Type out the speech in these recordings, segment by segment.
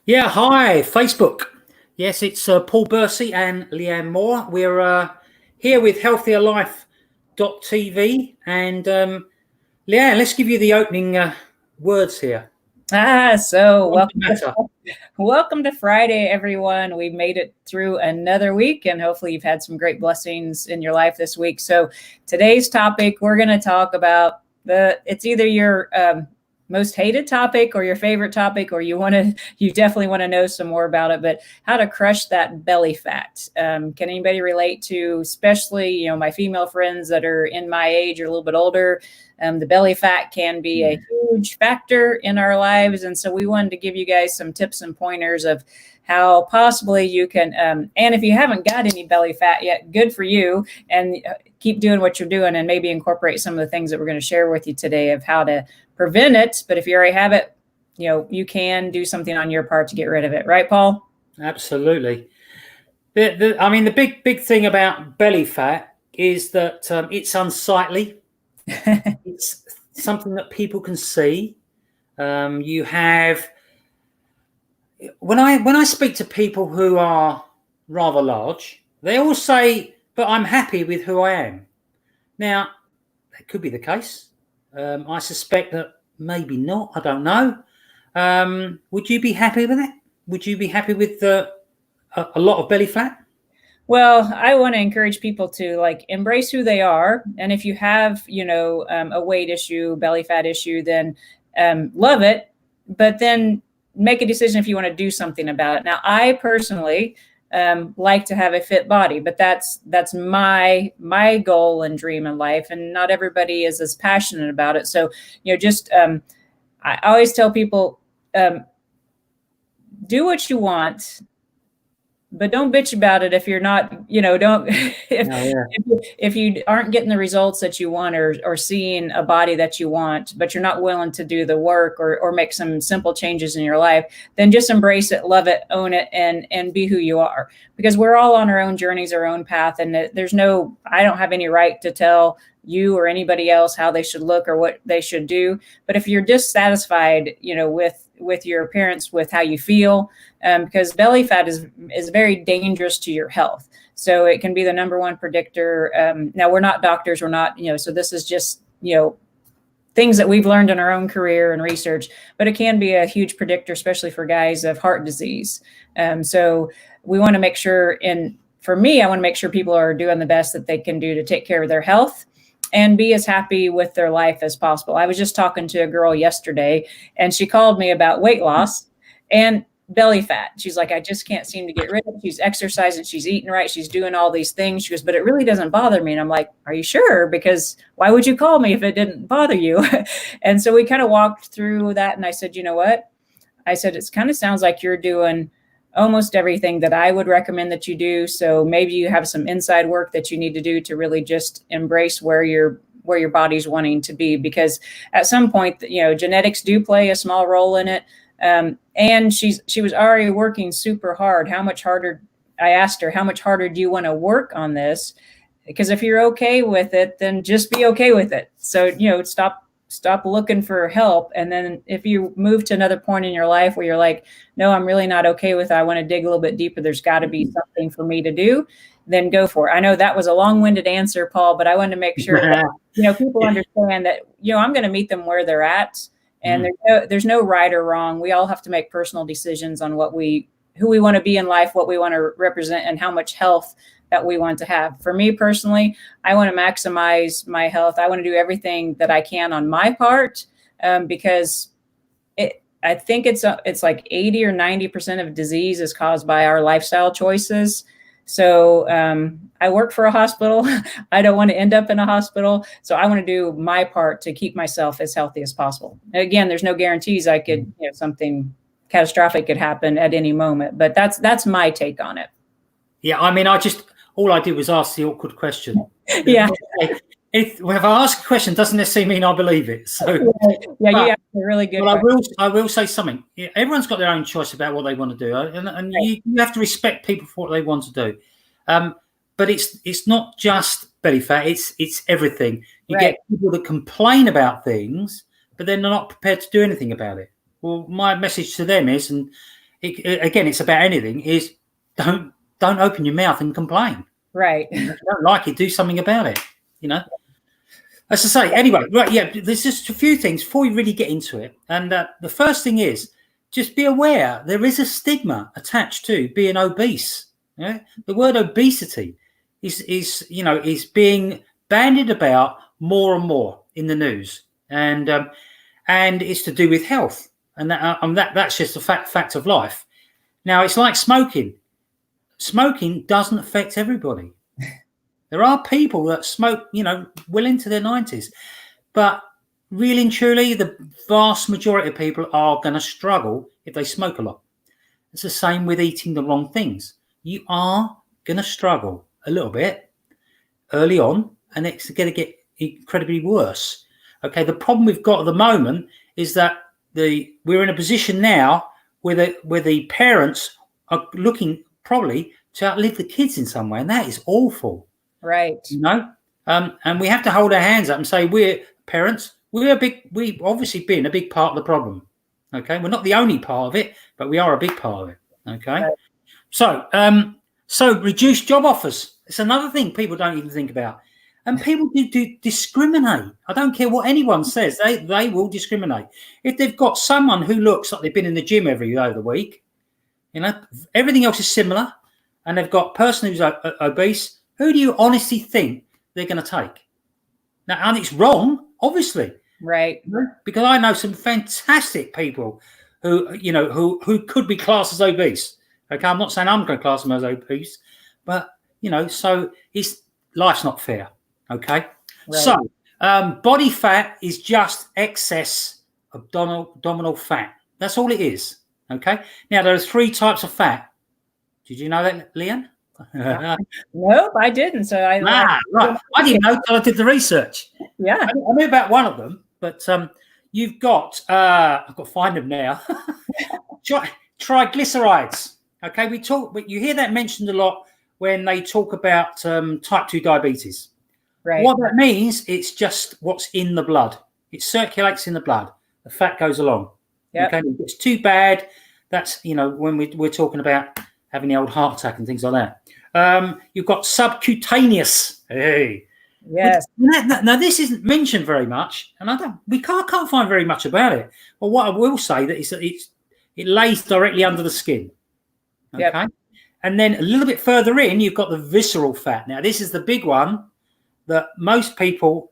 Yeah, hi, Facebook. Yes, it's Paul Bursey and Leanne Moore. We're here with healthierlife.tv. And Leanne, let's give you the opening words here. So What's the matter? welcome to Friday, everyone. We've made it through another week, and hopefully you've had some great blessings in your life this week. So today's topic, we're going to talk about it's either your most hated topic or your favorite topic, or you definitely want to know some more about it, but how to crush that belly fat. Can anybody relate to, especially, my female friends that are in my age or a little bit older? The belly fat can be a huge factor in our lives. And so we wanted to give you guys some tips and pointers of how possibly you can, and if you haven't got any belly fat yet, good for you, and keep doing what you're doing and maybe incorporate some of the things that we're going to share with you today of how to prevent it. But if you already have it, you can do something on your part to get rid of it. Right, Paul? Absolutely. The big thing about belly fat is that it's unsightly. It's something that people can see. You have when I speak to people who are rather large, they all say, "But I'm happy with who I am." Now, that could be the case. I suspect that maybe not. I don't know. Would you be happy with it? Would you be happy with a lot of belly fat? Well, I want to encourage people to embrace who they are. And if you have, a weight issue, belly fat issue, then love it. But then make a decision if you want to do something about it. Now, I personally like to have a fit body, but that's my goal and dream in life. And not everybody is as passionate about it. So, I always tell people, do what you want, but don't bitch about it if you're not, if you aren't getting the results that you want, or seeing a body that you want, but you're not willing to do the work or make some simple changes in your life, then just embrace it, love it, own it, and be who you are, because we're all on our own journeys, our own path. And I don't have any right to tell you or anybody else how they should look or what they should do. But if you're dissatisfied, with your appearance, with how you feel, because belly fat is very dangerous to your health. So it can be the number one predictor. Now, we're not doctors, we're not, so this is just, things that we've learned in our own career and research, but it can be a huge predictor, especially for guys, of heart disease. So we want to make sure, and for me, I want to make sure people are doing the best that they can do to take care of their health and be as happy with their life as possible. I was just talking to a girl yesterday, and she called me about weight loss and belly fat. She's like, I just can't seem to get rid of it. She's exercising, she's eating right, she's doing all these things. She goes, but it really doesn't bother me. And I'm like, are you sure? Because why would you call me if it didn't bother you? And so we kind of walked through that. And I said, you know what? I said, it kind of sounds like you're doing almost everything that I would recommend that you do. So maybe you have some inside work that you need to do to really just embrace where your body's wanting to be, because at some point, genetics do play a small role in it. And she was already working super hard. How much harder? I asked her, how much harder do you want to work on this? Because if you're okay with it, then just be okay with it. So, stop looking for help. And then if you move to another point in your life where you're like, no, I'm really not okay with it, I want to dig a little bit deeper, there's got to be something for me to do, then go for it. I know that was a long-winded answer, Paul, but I wanted to make sure that, people understand that, I'm going to meet them where they're at. And there's no right or wrong. We all have to make personal decisions on who we want to be in life, what we want to represent, and how much health that we want to have. For me personally, I want to maximize my health. I want to do everything that I can on my part, because I think it's like 80 or 90% of disease is caused by our lifestyle choices. So I work for a hospital. I don't want to end up in a hospital. So I want to do my part to keep myself as healthy as possible. And again, there's no guarantees I could, something catastrophic could happen at any moment, but that's my take on it. Yeah, all I did was ask the awkward question. Yeah. If I ask a question, doesn't necessarily mean I believe it. So yeah, you have a really good. But I will say something. Everyone's got their own choice about what they want to do, and right. you have to respect people for what they want to do. But it's not just belly fat; it's everything. You get people that complain about things, but they're not prepared to do anything about it. Well, my message to them is, and again, it's about anything. Is don't open your mouth and complain. Right. If you don't like it, do something about it. You know. As I say, anyway, right? Yeah, there's just a few things before we really get into it. And the first thing is just be aware there is a stigma attached to being obese. Yeah? The word obesity is being bandied about more and more in the news, and it's to do with health, and that's just a fact of life. Now, it's like smoking. Smoking doesn't affect everybody. There are people that smoke, well into their 90s, but really and truly, the vast majority of people are going to struggle if they smoke a lot. It's the same with eating the wrong things. You are going to struggle a little bit early on, and it's going to get incredibly worse. Okay, the problem we've got at the moment is that we're in a position now where the parents are looking probably to outlive the kids in some way, and that is awful. Right. And we have to hold our hands up and say, we're parents. We've obviously been a big part of the problem. Okay, we're not the only part of it, but we are a big part of it. Okay, right. So reduced job offers. It's another thing people don't even think about. And people do discriminate. I don't care what anyone says. They will discriminate. If they've got someone who looks like they've been in the gym every day of the week, everything else is similar, and they've got a person who's obese, who do you honestly think they're going to take? Now, and it's wrong, obviously. Right. Because I know some fantastic people who could be classed as obese. Okay, I'm not saying I'm going to class them as obese, but so life's not fair. Okay, right. So body fat is just excess abdominal fat. That's all it is. Okay. Now there are 3 types of fat. Did you know that, Leanne? Nope, I didn't. So right. I didn't know until I did the research. Yeah, I knew about one of them, but you've got I've got to find them now. Triglycerides. Okay, you hear that mentioned a lot when they talk about type 2 diabetes. Right. What that means, it's just what's in the blood. It circulates in the blood. The fat goes along. Yep. Okay, if it's too bad, that's when we're talking about having the old heart attack and things like that. You've got subcutaneous. Hey. Yes. Now this isn't mentioned very much, and I can't find very much about it. But what I will say that it lays directly under the skin. Okay. Yep. And then a little bit further in, you've got the visceral fat. Now this is the big one that most people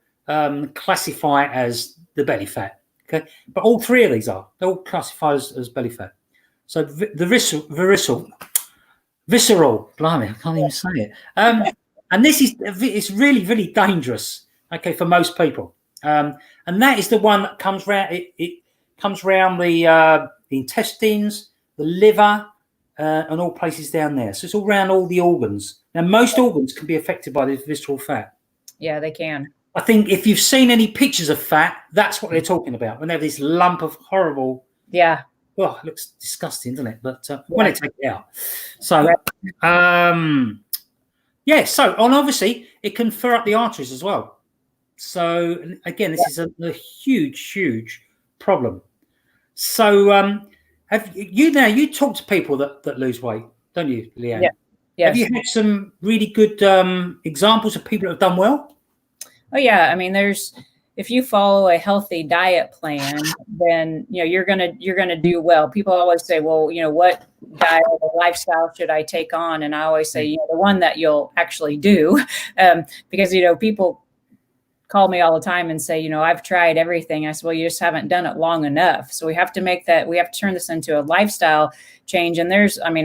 classify as the belly fat. Okay, but all 3 of these they're all classified as belly fat. So the visceral, blimey, I can't even say it. And it's really, really dangerous. Okay, for most people. And that is the one that comes round. It comes round the intestines, the liver, and all places down there. So it's all around all the organs. Now, most organs can be affected by this visceral fat. Yeah, they can. I think if you've seen any pictures of fat, that's what they're talking about. When they have this lump of horrible. Yeah. Well, it looks disgusting, doesn't it? But when they take it out. So, and obviously it can fur up the arteries as well. So, again, this is a huge, huge problem. So, you talk to people that lose weight, don't you, Leanne? Yeah. Yes. Have you had some really good examples of people that have done well? Oh yeah, I mean, if you follow a healthy diet plan, then you're gonna do well. People always say, well, what diet or lifestyle should I take on? And I always say, the one that you'll actually do, because people call me all the time and say, I've tried everything. I said, well, you just haven't done it long enough. So we have to turn this into a lifestyle change. And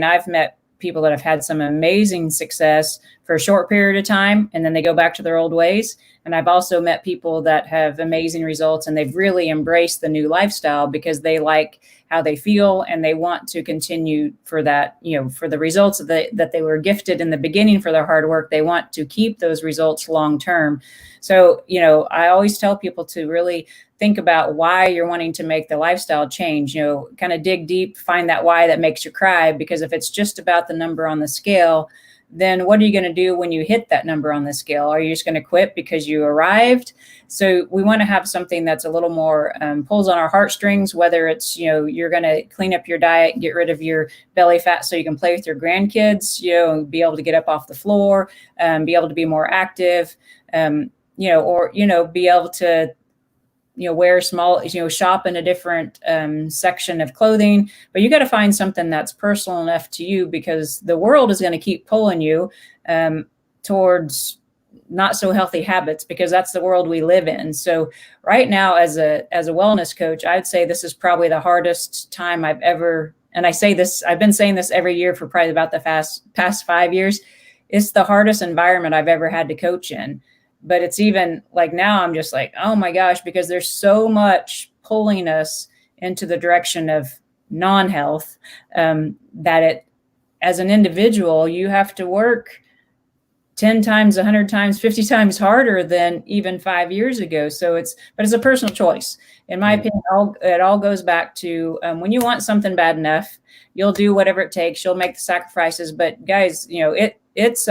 I've met people that have had some amazing success for a short period of time, and then they go back to their old ways. And I've also met people that have amazing results, and they've really embraced the new lifestyle because they like how they feel, and they want to continue for that, for the results that they were gifted in the beginning for their hard work. They want to keep those results long term. So, I always tell people to really think about why you're wanting to make the lifestyle change, kind of dig deep, find that why that makes you cry, because if it's just about the number on the scale, then what are you going to do when you hit that number on the scale? Are you just going to quit because you arrived? So we want to have something that's a little more pulls on our heartstrings, whether it's, you're going to clean up your diet, get rid of your belly fat so you can play with your grandkids, and be able to get up off the floor, be able to be more active, or, be able to, wear small, shop in a different section of clothing, but you got to find something that's personal enough to you, because the world is going to keep pulling you towards not so healthy habits, because that's the world we live in. So right now, as a wellness coach, I'd say this is probably the hardest time I've ever, and I say this, I've been saying this every year for probably about the past 5 years. It's the hardest environment I've ever had to coach in. But it's even like now I'm just like, oh my gosh, because there's so much pulling us into the direction of non-health, that it, as an individual, you have to work 10 times, 100 times, 50 times harder than even 5 years ago. So but it's a personal choice. In my opinion, it all goes back to when you want something bad enough, you'll do whatever it takes. You'll make the sacrifices. But guys, it's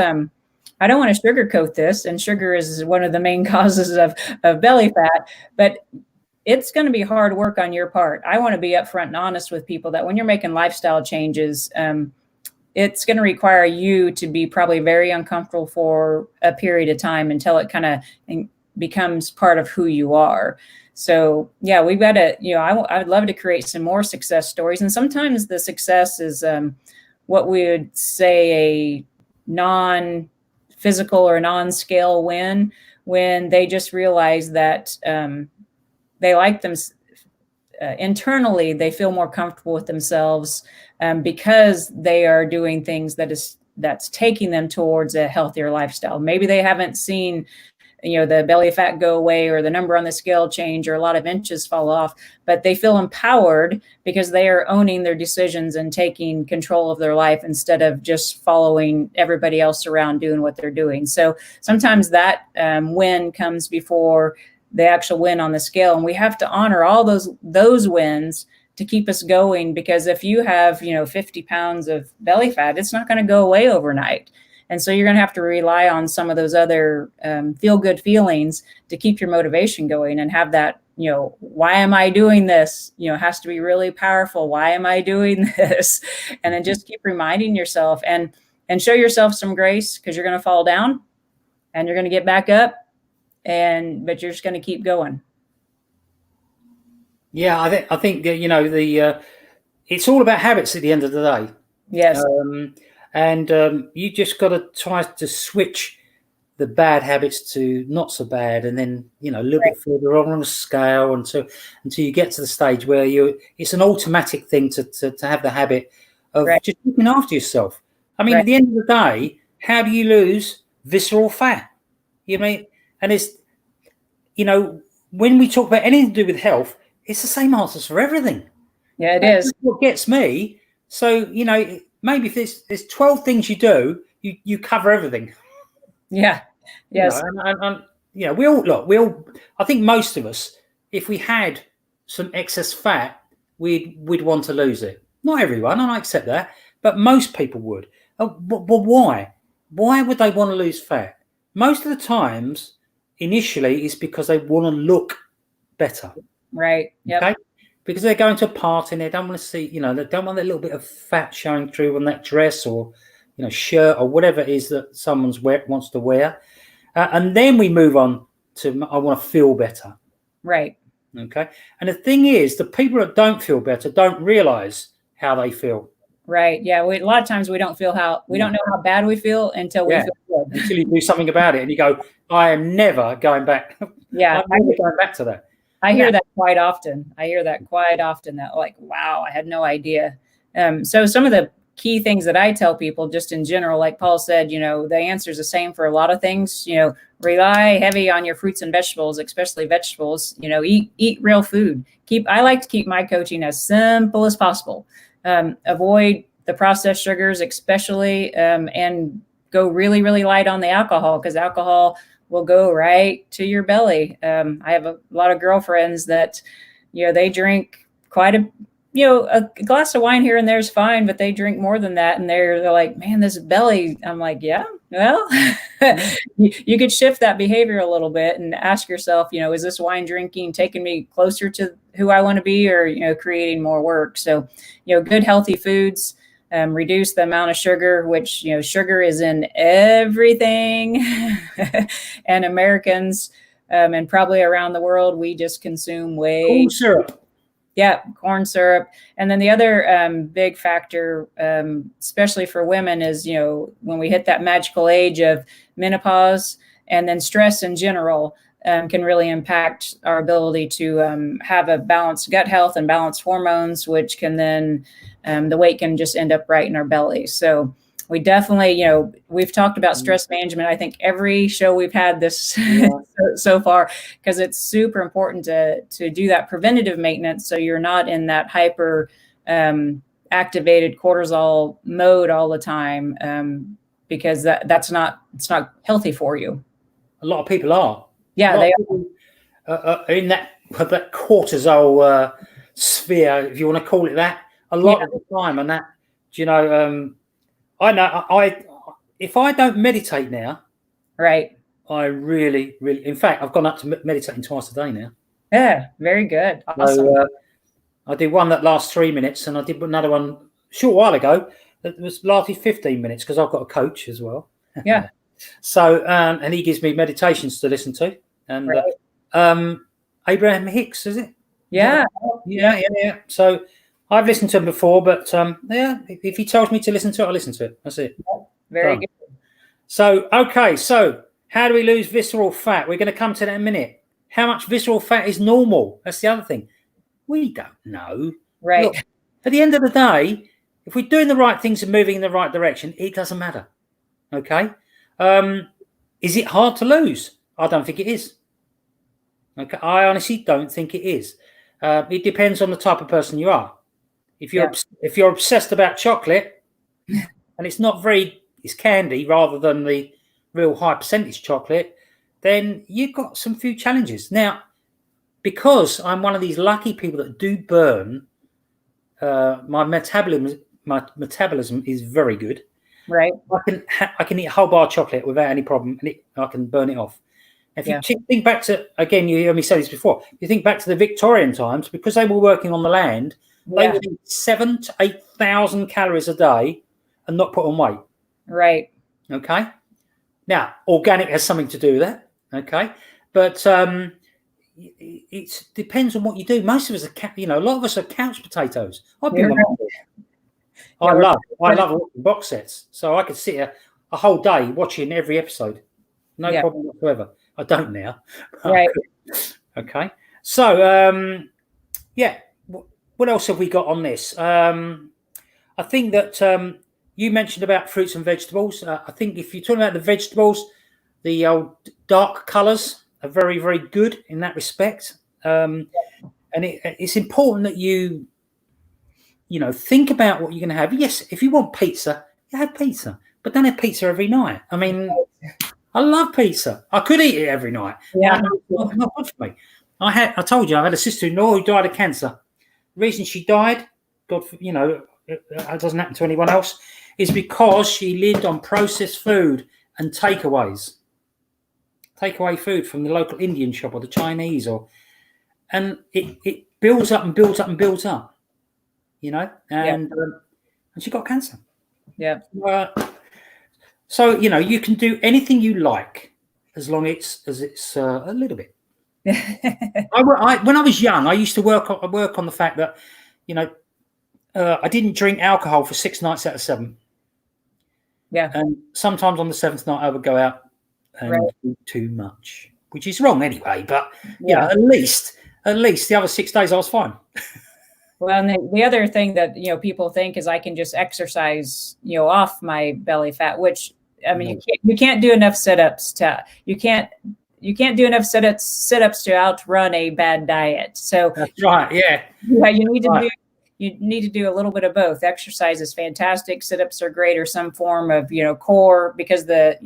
I don't want to sugarcoat this, and sugar is one of the main causes of belly fat, but it's going to be hard work on your part. I want to be upfront and honest with people that when you're making lifestyle changes, it's going to require you to be probably very uncomfortable for a period of time until it kind of becomes part of who you are. So yeah, we've got to, I would love to create some more success stories. And sometimes the success is what we would say a non-physical or non-scale win, when they just realize that they like them internally, they feel more comfortable with themselves because they are doing things that's taking them towards a healthier lifestyle. Maybe they haven't seen the belly fat go away, or the number on the scale change, or a lot of inches fall off, but they feel empowered because they are owning their decisions and taking control of their life instead of just following everybody else around doing what they're doing. So sometimes that win comes before the actual win on the scale. And we have to honor all those wins to keep us going, because if you have, 50 pounds of belly fat, it's not going to go away overnight. And so you're going to have to rely on some of those other feel-good feelings to keep your motivation going, and have that, why am I doing this? Has to be really powerful. Why am I doing this? And then just keep reminding yourself and show yourself some grace, because you're going to fall down and you're going to get back up, but you're just going to keep going. Yeah, I think it's all about habits at the end of the day. Yes. You just got to try to switch the bad habits to not so bad, and then a little bit further on the scale until you get to the stage where it's an automatic thing to have the habit of just looking after yourself. I mean, at the end of the day, how do you lose visceral fat? And it's when we talk about anything to do with health, it's the same answers for everything. Yeah, it is. What gets me. So maybe if there's 12 things you do, you cover everything. Yeah. Yes. We all. I think most of us, if we had some excess fat, we'd want to lose it. Not everyone, and I accept that, but most people would. But why? Why would they want to lose fat? Most of the times, initially, it's because they want to look better. Right. Yep. Okay. Because they're going to a party and they don't want to see, they don't want that little bit of fat showing through on that dress or, shirt or whatever it is that someone's wants to wear. And then we move on to, I want to feel better. Right. Okay. And the thing is, the people that don't feel better don't realize how they feel. Right. Yeah. A lot of times we don't know how bad we feel until we feel good. Until you do something about it and you go, I am never going back. Yeah. I'm never going back to that. I hear that quite often. That like, wow, I had no idea. So some of the key things that I tell people just in general, like Paul said, the answer is the same for a lot of things. Rely heavy on your fruits and vegetables, especially vegetables. Eat real food. I like to keep my coaching as simple as possible. Avoid the processed sugars, especially, and go really, really light on the alcohol, because alcohol will go right to your belly. I have a lot of girlfriends that, they drink quite a glass of wine here and there is fine, but they drink more than that. And they're like, man, this belly. I'm like, yeah, well, you could shift that behavior a little bit and ask yourself, is this wine drinking taking me closer to who I want to be, or, creating more work? So, good, healthy foods, reduce the amount of sugar, which, sugar is in everything. And Americans, and probably around the world, we just consume way. Corn syrup. Yeah, corn syrup. And then the other big factor, especially for women, is, when we hit that magical age of menopause, and then stress in general can really impact our ability to have a balanced gut health and balanced hormones, which can then, the weight can just end up right in our belly. So we definitely, we've talked about stress management, I think every show we've had this so far, because it's super important to do that preventative maintenance. So you're not in that hyper activated cortisol mode all the time, because it's not healthy for you. A lot of people are. Yeah, they are in that cortisol sphere, if you want to call it that, a lot of the time. And that, I know if I don't meditate now, right. I really, in fact, I've gone up to meditating twice a day now. Yeah, very good. Awesome. So, I did one that lasts 3 minutes, and I did another one a short while ago that was lasted 15 minutes, because I've got a coach as well. Yeah. So, and he gives me meditations to listen to. And right. Abraham Hicks, is it? Yeah. Yeah. So I've listened to him before, but if he tells me to listen to it, I listen to it. That's it. Very good. So, okay. So how do we lose visceral fat? We're going to come to that in a minute. How much visceral fat is normal? That's the other thing. We don't know. Right. Look, at the end of the day, if we're doing the right things and moving in the right direction, it doesn't matter. Okay. Is it hard to lose? I don't think it is. Okay. I honestly don't think it is. It depends on the type of person you are. If you're obsessed about chocolate, and it's candy rather than the real high percentage chocolate, then you've got some few challenges. Now, because I'm one of these lucky people that do burn, my metabolism is very good. Right. I can eat a whole bar of chocolate without any problem, and I can burn it off. If you think back to, again, you hear me say this before, you think back to the Victorian times, because they were working on the land, they would eat 7,000 to 8,000 calories a day and not put on weight. Right. Okay. Now, organic has something to do with that. Okay. But it depends on what you do. Most of us are, a lot of us are couch potatoes. I love watching box sets. So I could sit here a whole day watching every episode. No problem whatsoever. I don't now. Right. Okay. So, what else have we got on this? I think that you mentioned about fruits and vegetables. I think if you're talking about the vegetables, the old dark colours are very, very good in that respect. And it's important that you think about what you're going to have. Yes, if you want pizza, you have pizza, but don't have pizza every night. I mean, I love pizza. I could eat it every night. Yeah, not good for me. I told you I had a sister-in-law who died of cancer. The reason she died, it doesn't happen to anyone else, is because she lived on processed food and takeaway food from the local Indian shop or the Chinese, and it builds up and builds up and builds up, and she got cancer. Yeah. So you can do anything you like as long as it's a little bit. When I was young, I used to work on the fact that I didn't drink alcohol for 6 nights out of 7. Yeah. And sometimes on the 7th night I would go out and do too much, which is wrong anyway. But at least the other 6 days I was fine. Well, and the other thing that people think is I can just exercise off my belly fat, which I mean you can't do enough sit-ups you can't do enough sit-ups to outrun a bad diet. So that's right. Yeah. You need to do a little bit of both. Exercise is fantastic. Sit-ups are great, or some form of core, because the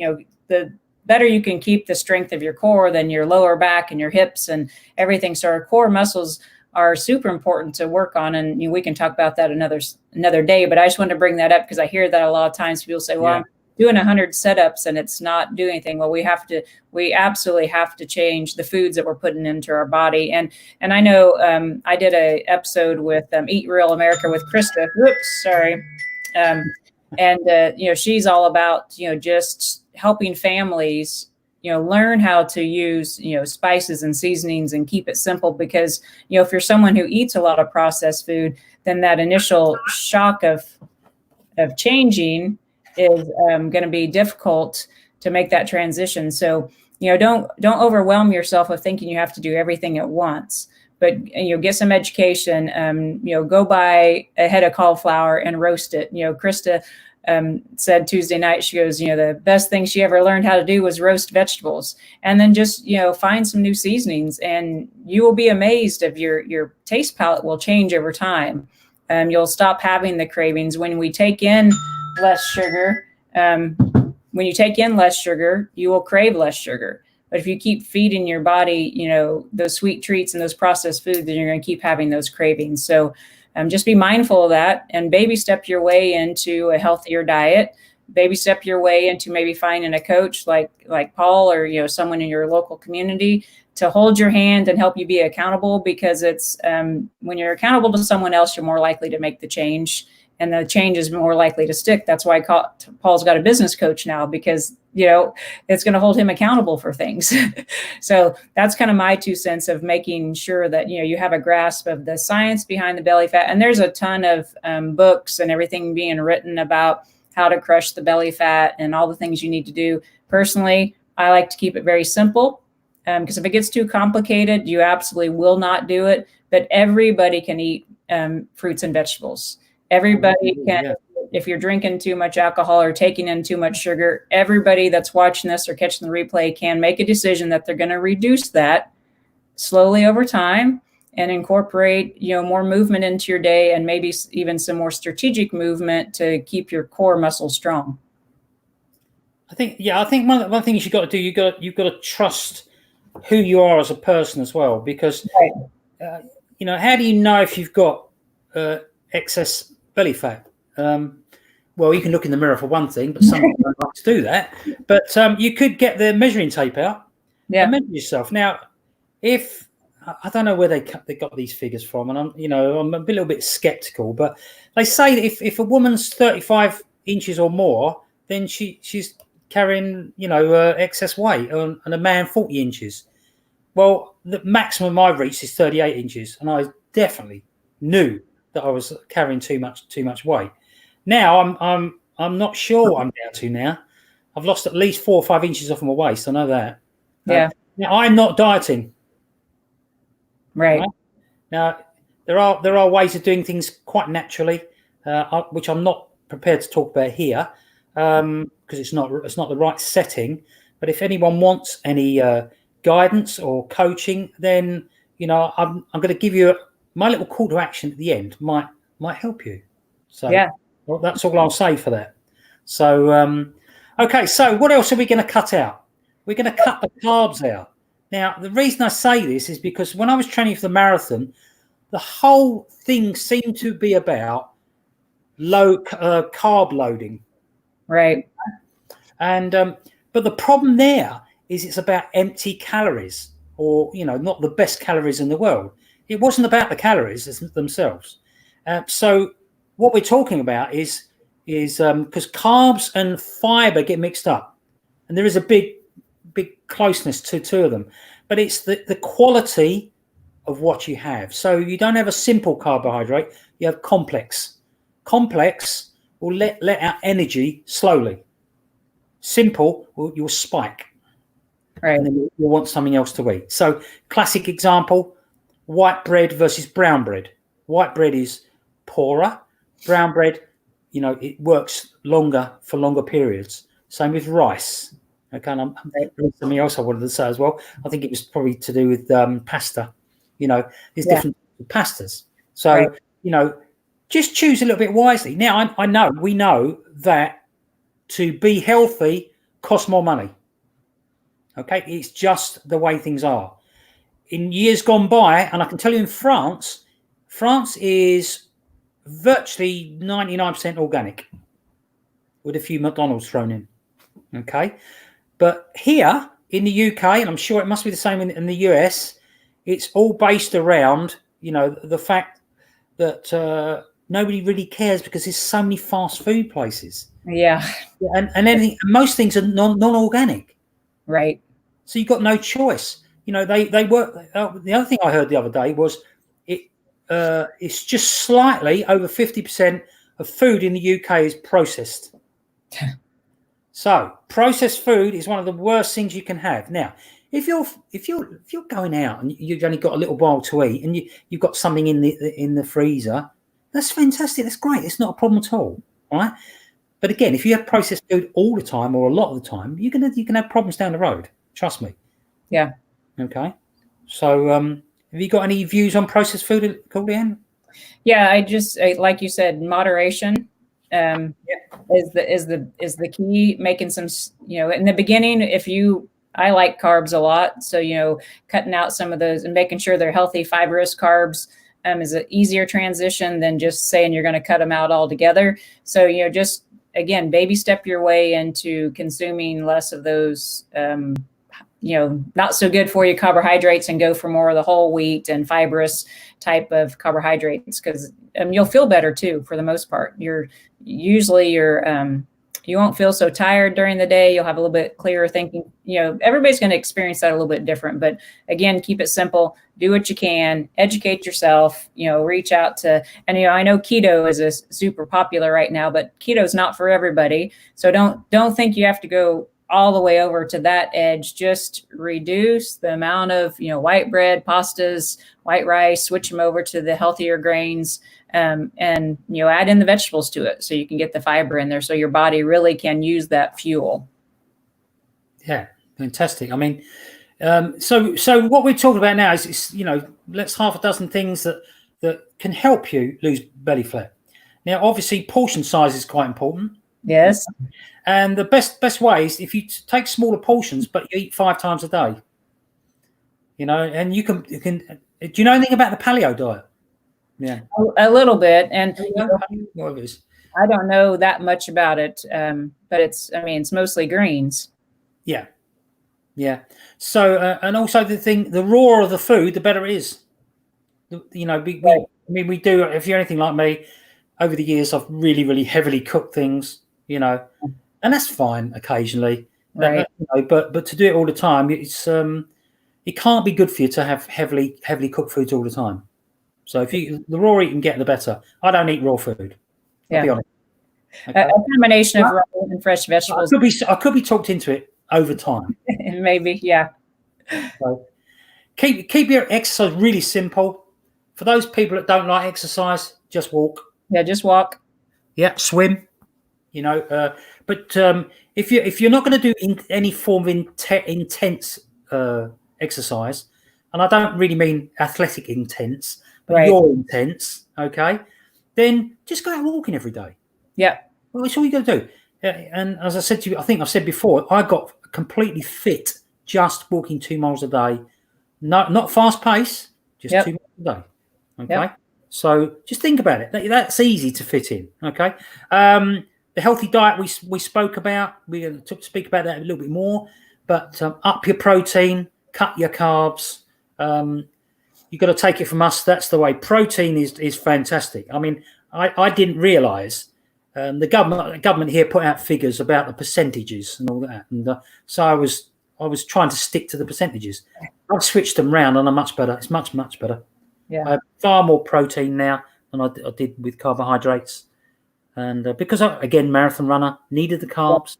better you can keep the strength of your core, then your lower back and your hips and everything. So our core muscles are super important to work on. And we can talk about that another day, but I just wanted to bring that up because I hear that a lot of times people say, well, I'm doing 100 setups and it's not doing anything. Well, we absolutely have to change the foods that we're putting into our body. And I know I did a episode with Eat Real America with Krista. Whoops, sorry. She's all about, just helping families, learn how to use, spices and seasonings and keep it simple, because, if you're someone who eats a lot of processed food, then that initial shock of changing is going to be difficult to make that transition. So, don't overwhelm yourself with thinking you have to do everything at once, but, get some education, go buy a head of cauliflower and roast it. Krista said Tuesday night, she goes, the best thing she ever learned how to do was roast vegetables, and then just, find some new seasonings, and you will be amazed if your taste palette will change over time. You'll stop having the cravings when we take in less sugar. When you take in less sugar, you will crave less sugar. But if you keep feeding your body, those sweet treats and those processed foods, then you're going to keep having those cravings. So just be mindful of that and baby step your way into a healthier diet. Baby step your way into maybe finding a coach like Paul or, someone in your local community to hold your hand and help you be accountable, because it's when you're accountable to someone else, you're more likely to make the change, and the change is more likely to stick. That's why Paul's got a business coach now, because, it's going to hold him accountable for things. So that's kind of my 2 cents of making sure that, you have a grasp of the science behind the belly fat. And there's a ton of books and everything being written about how to crush the belly fat and all the things you need to do. Personally, I like to keep it very simple, because if it gets too complicated, you absolutely will not do it. But everybody can eat fruits and vegetables. Everybody can, if you're drinking too much alcohol or taking in too much sugar, everybody that's watching this or catching the replay can make a decision that they're going to reduce that slowly over time and incorporate, more movement into your day, and maybe even some more strategic movement to keep your core muscle strong. I think one of the things you've got to do, you've got to trust who you are as a person as well, because, how do you know if you've got excess belly fat? Well, you can look in the mirror for one thing, but some people don't like to do that. But you could get the measuring tape out and measure yourself. Now, if I don't know where they got these figures from, and I'm a little bit skeptical, but they say that if a woman's 35 inches or more, then she's carrying excess weight, and a man 40 inches. Well, the maximum I've reached is 38 inches, and I definitely knew that I was carrying too much weight. Now I'm not sure what I'm down to now. I've lost at least 4 or 5 inches off my waist. I know that. Yeah. Now I'm not dieting. Right. Now there are ways of doing things quite naturally, which I'm not prepared to talk about here, because it's not the right setting. But if anyone wants any guidance or coaching, then I'm going to give you my little call to action at the end. Might help you. So well, that's all I'll say for that. So okay, so what else are we going to cut out? We're going to cut the carbs out. Now, the reason I say this is because when I was training for the marathon, the whole thing seemed to be about low carb loading. Right. And but the problem there is it's about empty calories, or not the best calories in the world. It wasn't about the calories themselves. So what we're talking about is because carbs and fiber get mixed up, and there is a big closeness to two of them, but it's the quality of what you have. So you don't have a simple carbohydrate, you have complex. Complex will let out energy slowly. Simple, you'll spike. Right. And then you'll want something else to eat. So classic example, white bread versus brown bread. White bread is poorer. Brown bread, it works longer for longer periods. Same with rice. Okay, and something else I wanted to say as well. I think it was probably to do with pasta. There's different pastas. So, just choose a little bit wisely. Now, we know that to be healthy costs more money. Okay, it's just the way things are. in years gone by, and I can tell you in France is virtually 99% organic, with a few McDonald's thrown in. Okay, but here in the UK, and I'm sure it must be the same in the US, it's all based around, you know, the fact that nobody really cares because there's so many fast food places. Yeah. And anything, most things are non-organic. Right. So you've got no choice. You know, they work. The other thing I heard the other day was it's just slightly over 50% of food in the UK is processed. So processed food is one of the worst things you can have. Now, if you're going out and you've only got a little while to eat and you've got something in the freezer, that's fantastic. That's great. It's not a problem at all, right? But again, if you have processed food all the time or a lot of the time, you can have problems down the road. Trust me. Yeah. Okay. So, have you got any views on processed food, Leanne? Yeah, I just like you said, moderation is the key. Making some, you know, in the beginning, I like carbs a lot, so you know, cutting out some of those and making sure they're healthy, fibrous carbs is an easier transition than just saying you're going to cut them out altogether. So you know, just again, baby step your way into consuming less of those. You know, not so good for you carbohydrates and go for more of the whole wheat and fibrous type of carbohydrates, because you'll feel better too for the most part. You won't feel so tired during the day. You'll have a little bit clearer thinking. You know, everybody's going to experience that a little bit different, but again, keep it simple. Do what you can, educate yourself, you know, reach out to, and, you know, I know keto is a super popular right now, but keto is not for everybody. So don't think you have to go all the way over to that edge. Just reduce the amount of, you know, white bread, pastas, white rice, switch them over to the healthier grains, and, you know, add in the vegetables to it so you can get the fiber in there so your body really can use that fuel. Yeah, fantastic. I mean, so what we're talking about now is, you know, let's half a dozen things that can help you lose belly fat. Now, obviously, portion size is quite important. Yes. And the best way is if you take smaller portions, but you eat 5 times a day. You know, and you can. Do you know anything about the paleo diet? Yeah, a little bit, and what it is. I don't know that much about it, but it's mostly greens. Yeah, yeah. So and also the rawer the food, the better it is. You know, we do. If you're anything like me, over the years I've really heavily cooked things. You know. And that's fine occasionally, right? You know, but to do it all the time, it's it can't be good for you to have heavily cooked foods all the time. So the raw you can get, the better. I don't eat raw food. I'll be honest. Okay. A combination of raw and fresh vegetables. I could be talked into it over time. Maybe, yeah. So keep your exercise really simple. For those people that don't like exercise, just walk. Yeah, just walk. Yeah, swim. You know, but if you're not going to do any form of intense exercise, and I don't really mean athletic intense, but you're intense, okay, then just go out walking every day. Yeah, well, that's all you got to do. And as I said to you, I think I've said before, I got completely fit just walking 2 miles a day. Not fast pace, just 2 miles a day. Okay, so just think about it. That's easy to fit in. Okay. The healthy diet we spoke about, we're going to speak about that a little bit more, but up your protein, cut your carbs. You've got to take it from us. That's the way. Protein is fantastic. I mean, I didn't realise the government here put out figures about the percentages and all that, and so I was trying to stick to the percentages. I've switched them round and I'm much better. It's much better. Yeah, I have far more protein now than I did with carbohydrates. And because again, marathon runner, needed the carbs.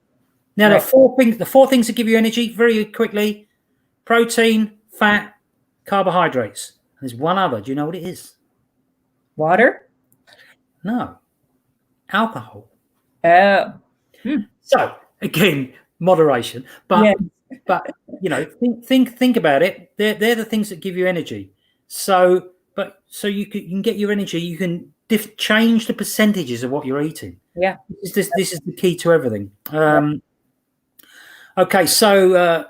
Now the four things that give you energy very quickly: protein, fat, carbohydrates. And there's one other. Do you know what it is? Water? No, alcohol. Oh. So again, moderation. But you know, think about it. They're the things that give you energy. So you can get your energy. You can change the percentages of what you're eating. Yeah, this is the key to everything. Okay, so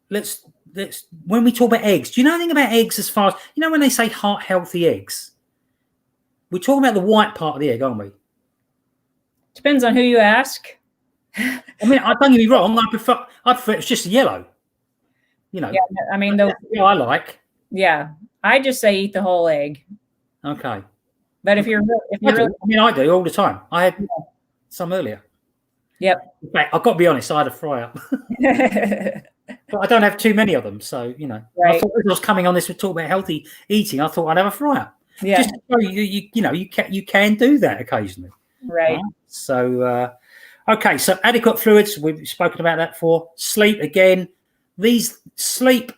let's that's when we talk about eggs. Do you know anything about eggs as far as, when they say heart healthy eggs? We're talking about the white part of the egg, aren't we? Depends on who you ask. I mean, don't get me wrong. I prefer it's just yellow. Yeah, I mean, I like. Yeah, I just say eat the whole egg. Okay. But if you're I do all the time. I had some earlier. Yep. In fact, I've got to be honest, I had a fry up. But I don't have too many of them. So, Right. I thought as I was coming on this, we'd talk about healthy eating. I thought I'd have a fry up. Yeah. Just to show you can do that occasionally. Right. So, okay. So adequate fluids, we've spoken about that before. Sleep, again. These sleep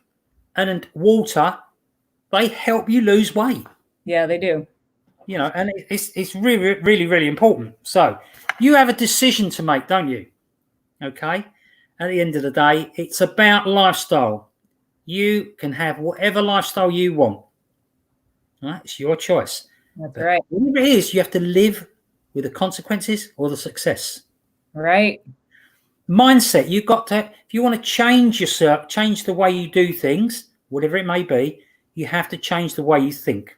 and water, they help you lose weight. Yeah, they do. And it's really, really, really important. So you have a decision to make, don't you? Okay. At the end of the day, it's about lifestyle. You can have whatever lifestyle you want. All right? It's your choice. That's right. Whatever it is, you have to live with the consequences or the success. Right. Mindset. You've got to, if you want to change yourself, change the way you do things, whatever it may be, you have to change the way you think.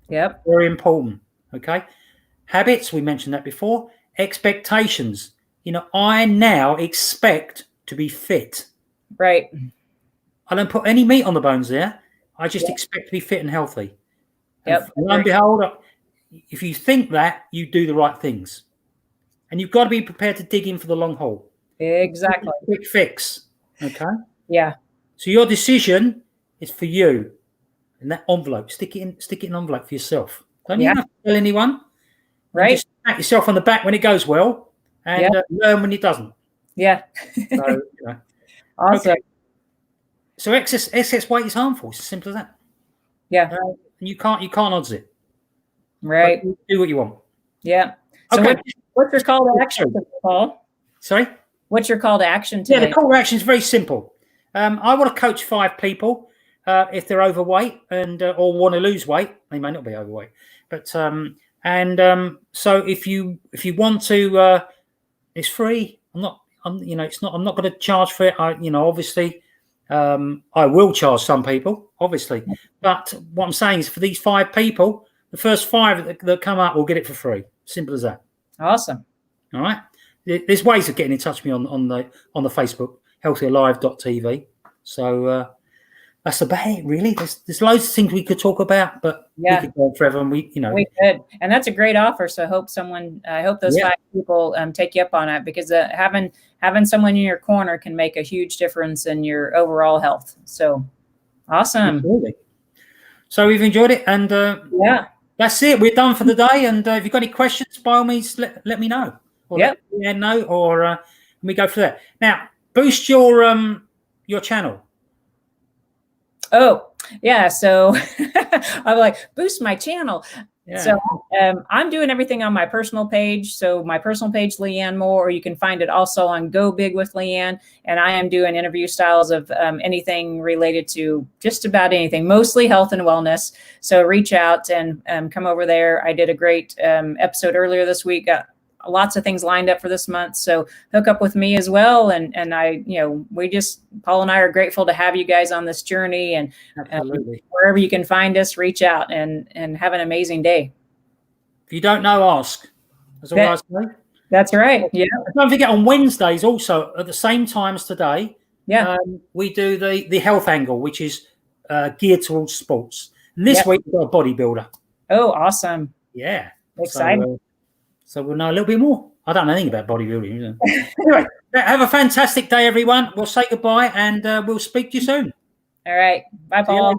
Yep. Very important. Okay. Habits, we mentioned that before. Expectations. I now expect to be fit. Right. I don't put any meat on the bones there. I just expect to be fit and healthy. Yep. And lo and behold, if you think that, you do the right things. And you've got to be prepared to dig in for the long haul. Exactly. Quick fix. Okay. Yeah. So your decision is for you. In that envelope, stick it in an envelope for yourself. Don't you have to tell anyone. Right. Just pat yourself on the back when it goes well, and learn when it doesn't. Yeah. So, Awesome. Okay. So excess weight is harmful. It's as simple as that. Yeah. And you can't odds it. Right. But do what you want. Yeah. So Okay. what's your call to action, Paul? Sorry? What's your call to action today? Yeah, the call to action is very simple. I want to coach 5 people. If they're overweight and or want to lose weight, they may not be overweight, but so if you want to, it's free. I'm not going to charge for it. Obviously, I will charge some people, obviously, but what I'm saying is for these 5 people, the first 5 that come up will get it for free. Simple as that. Awesome. All right. There's ways of getting in touch with me on the Facebook, healthyalive.tv. So. That's about it, really. There's loads of things we could talk about, but we could go on forever. And we could, and that's a great offer. So I hope those 5 people take you up on it, because having someone in your corner can make a huge difference in your overall health. So awesome. Absolutely. So we've enjoyed it, and that's it. We're done for the day. And if you've got any questions, by all means, let me know. Let me go for that. Now, boost your channel. Oh, yeah. So I'm like, boost my channel. Yeah. So I'm doing everything on my personal page. So my personal page, Leanne Moore, or you can find it also on Go Big with Leanne. And I am doing interview styles of anything related to just about anything, mostly health and wellness. So reach out and come over there. I did a great episode earlier this week. Got lots of things lined up for this month. So hook up with me as well. And Paul and I are grateful to have you guys on this journey, and wherever you can find us, reach out and have an amazing day. If you don't know, ask. That's all I say. That's right. Yeah. Don't forget, on Wednesdays also at the same time as today, we do the health angle, which is geared towards sports. And this week we've got a bodybuilder. Oh, awesome. Yeah. Exciting. So we'll know a little bit more. I don't know anything about bodybuilding. Anyway, have a fantastic day, everyone. We'll say goodbye, and we'll speak to you soon. All right. Bye, Paul.